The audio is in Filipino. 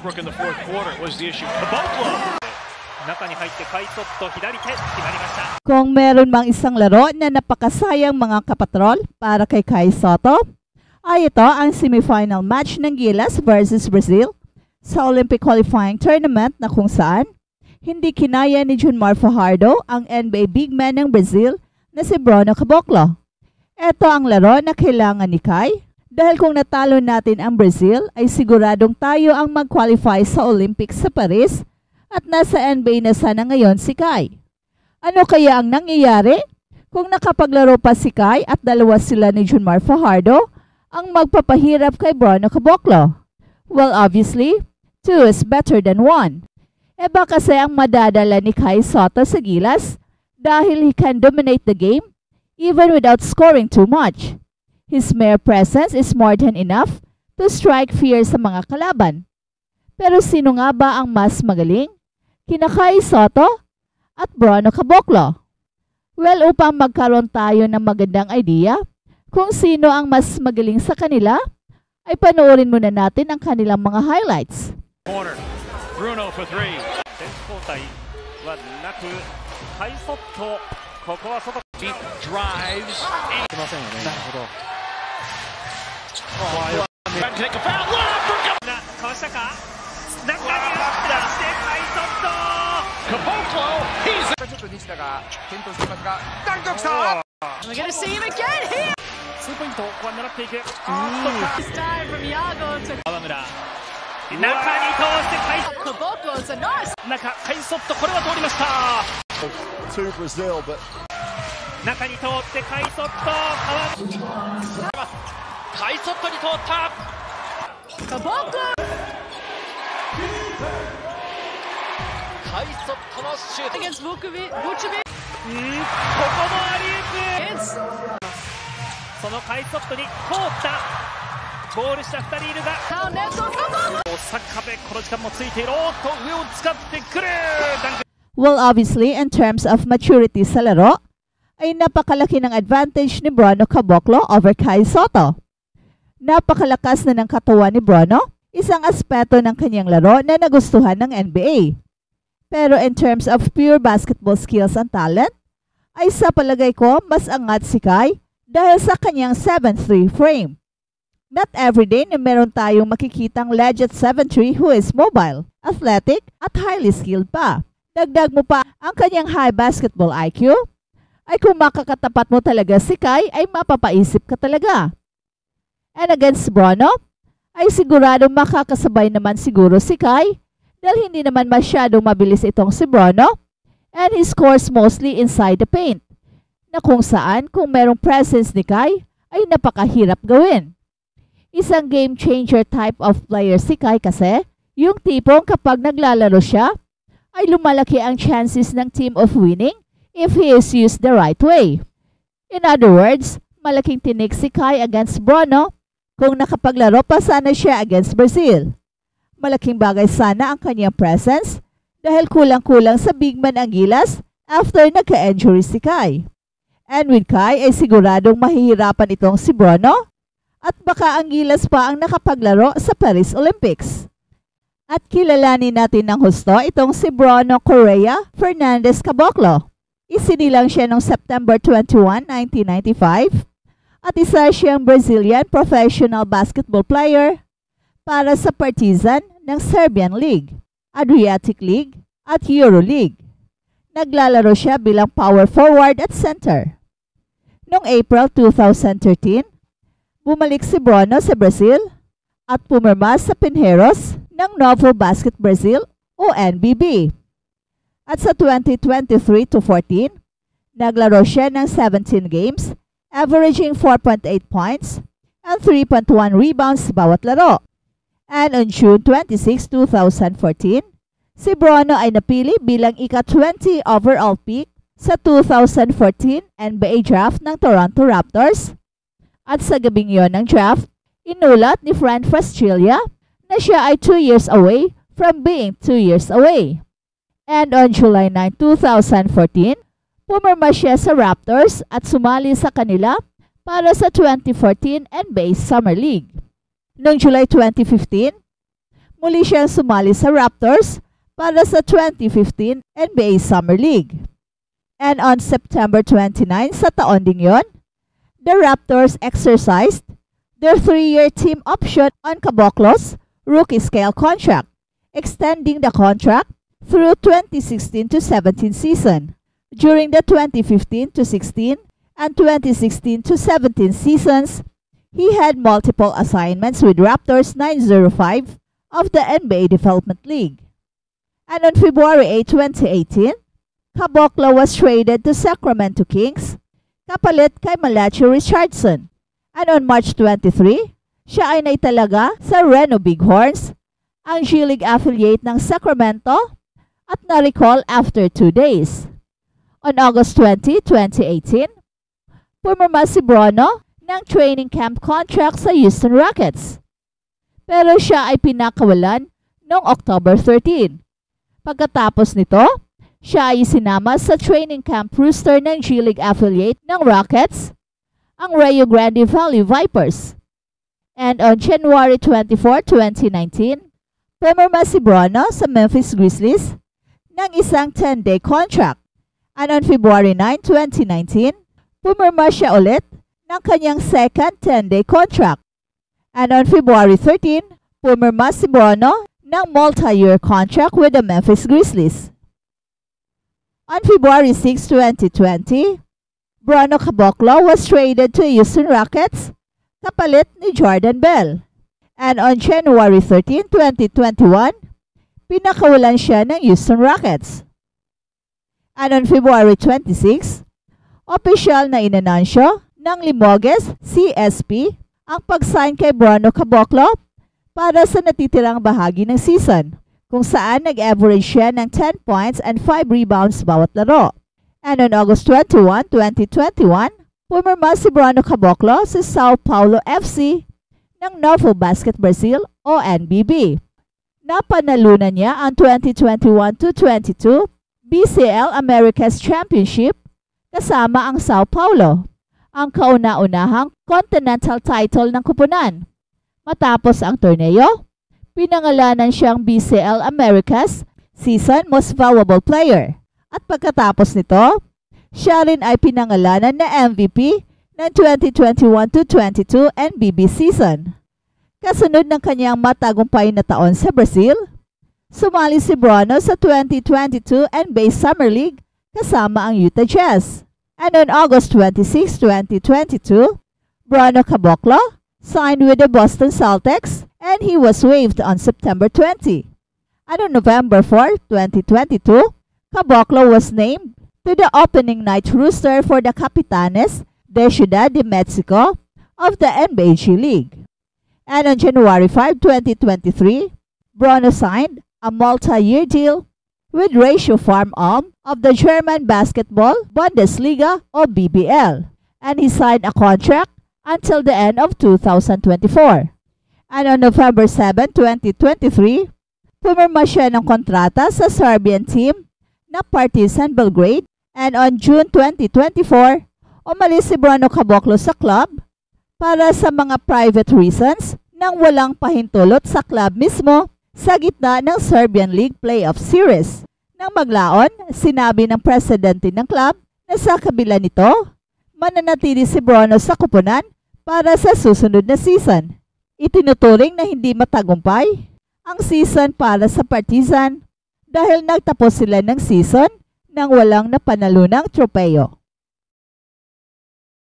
Westbrook in the fourth quarter was the issue. Caboclo. Kung meron mang isang laro na napakasayang mga kapatrol para kay Kai Sotto, ay ito ang semifinal match ng Gilas versus Brazil sa Olympic qualifying tournament na kung saan hindi kinaya ni Junmar Fajardo ang NBA big man ng Brazil na si Bruno Caboclo. Ito ang laro na kailangan ni Kai dahil kung natalo natin ang Brazil ay siguradong tayo ang mag-qualify sa Olympics sa Paris at nasa NBA na sana ngayon si Kai. Ano kaya ang nangyayari kung nakapaglaro pa si Kai at dalawa sila ni Junmar Fajardo ang magpapahirap kay Bruno Caboclo? Well, obviously, 2 is better than 1. Eba kasi ang madadala ni Kai Sotto sa Gilas dahil he can dominate the game even without scoring too much. His mere presence is more than enough to strike fear sa mga kalaban. Pero sino nga ba ang mas magaling? Kina Kai Sotto at Bruno Caboclo? Well, upang magkaroon tayo ng magandang idea kung sino ang mas magaling sa kanila, ay panoorin muna natin ang kanilang mga highlights. Corner. Bruno for 3. Deep drives. Take a foul. Caboclo. He's We're going to see him again here. This time from Iago to Caboclo's a nice. To Brazil, but Caboclo. Against Vucevic. It's そのカイソットに通ったゴール下2人いるが now Nelson Caboclo. サッカーでこの時間もついている。おっと上を使ってくる。 Well, obviously, in terms of maturity sa laro, ay napakalaki ng advantage ni Bruno Caboclo over Kai Sotto. Napakalakas na ng katawan ni Bruno, isang aspeto ng kanyang laro na nagustuhan ng NBA. Pero in terms of pure basketball skills and talent, ay sa palagay ko mas angat si Kai dahil sa kanyang 7'3" frame. Not everyday na meron tayong makikitang legit 7'3" who is mobile, athletic at highly skilled pa. Dagdag mo pa ang kanyang high basketball IQ, ay kung makakatapat mo talaga si Kai ay mapapaisip ka talaga. And against Bruno, ay sigurado makakasabay naman siguro si Kai dahil hindi naman masyadong mabilis itong si Bruno and he scores mostly inside the paint na kung saan kung merong presence ni Kai ay napakahirap gawin. Isang game changer type of player si Kai kasi yung tipong kapag naglalaro siya ay lumalaki ang chances ng team of winning if he is used the right way. In other words, malaking tinik si Kai against Bruno kung nakapaglaro pa sana siya against Brazil. Malaking bagay sana ang kanyang presence dahil kulang-kulang sa big man ang Gilas after nagka-injury si Kai. And with Kai ay siguradong mahihirapan itong si Bruno at baka ang Gilas pa ang nakapaglaro sa Paris Olympics. At kilalanin natin ng husto itong si Bruno Correa Fernandez Caboclo. Isinilang siya noong September 21, 1995 at isa siyang Brazilian professional basketball player para sa Partizan ng Serbian League, Adriatic League at Euro League. Naglalaro siya bilang power forward at center. Noong April 2013, bumalik si Bruno sa Brazil at pumirma sa Pinheiros ng Novo Basket Brazil o NBB. At sa 2023-14, naglaro siya ng 17 games, averaging 4.8 points and 3.1 rebounds bawat laro. And on June 26, 2014, si Bruno ay napili bilang ika-20 overall pick sa 2014 NBA Draft ng Toronto Raptors. At sa gabing yon ng draft, inulat ni Fran Fraschilla na siya ay 2 years away from being 2 years away. And on July 9, 2014, pumirma siya sa Raptors at sumali sa kanila para sa 2014 NBA Summer League. Noong July 2015, muli siyang sumali sa Raptors para sa 2015 NBA Summer League. And on September 29 sa taon ding yon, the Raptors exercised their 3-year team option on Caboclo's rookie scale contract, extending the contract through 2016-17 season. During the 2015-16 and 2016-17 seasons, he had multiple assignments with Raptors 905 of the NBA Development League. And on February 8, 2018, Caboclo was traded to Sacramento Kings, kapalit kay Malachi Richardson. And on March 23, siya ay naitalaga sa Reno Bighorns, ang G-League affiliate ng Sacramento, at na-recall after 2 days. On August 20, 2018, pumirma si Bruno ng training camp contract sa Houston Rockets. Pero siya ay pinakawalan noong October 13. Pagkatapos nito, siya ay sinama sa training camp roster ng G-League affiliate ng Rockets, ang Rio Grande Valley Vipers. And on January 24, 2019, pumirma si Bruno sa Memphis Grizzlies ng isang 10-day contract. And on February 9, 2019, pumirma siya ulit ng kanyang second 10-day contract. And on February 13, pumirma si Bruno ng multi-year contract with the Memphis Grizzlies. On February 6, 2020, Bruno Caboclo was traded to Houston Rockets, kapalit ni Jordan Bell. And on January 13, 2021, pinakawalan siya ng Houston Rockets. And on February 26, opisyal na inanunsyo ng Limoges CSP ang pag-sign kay Bruno Caboclo para sa natitirang bahagi ng season, kung saan nag-average siya ng 10 points and 5 rebounds bawat laro. And on August 21, 2021, pumirma si Bruno Caboclo sa Sao Paulo FC ng Novo Basket Brazil o NBB. Napanalunan niya ang 2021-22 BCL Americas Championship kasama ang Sao Paulo, ang kauna-unahang continental title ng kupunan. Matapos ang torneo, pinangalanan siyang BCL Americas Season Most Valuable Player. At pagkatapos nito, siya rin ay pinangalanan na MVP ng 2021-22 NBB season. Kasunod ng kanyang matagumpay na taon sa Brazil, sumali si Bruno sa 2022 NBA Summer League kasama ang Utah Jazz. And on August 26, 2022, Bruno Caboclo signed with the Boston Celtics and he was waived on September 20. And on November 4, 2022, Caboclo was named to the opening night roster for the Capitanes de Ciudad de Mexico of the NBA G League. And on January 5, 2023, Bruno signed a multi-year deal with Ratio Farm Ulm of the German Basketball Bundesliga o BBL, and he signed a contract until the end of 2024. And on November 7, 2023, pumirma siya ng kontrata sa Serbian team na Partizan Belgrade, and on June 2024, umalis si Bruno Caboclo sa club para sa mga private reasons nang walang pahintulot sa club mismo sa gitna ng Serbian League Playoff Series. Nang maglaon, sinabi ng presidente ng club na sa kabila nito, mananatili si Bruno sa kupunan para sa susunod na season. Itinuturing na hindi matagumpay ang season para sa Partizan dahil nagtapos sila ng season nang walang napanalunang tropeyo.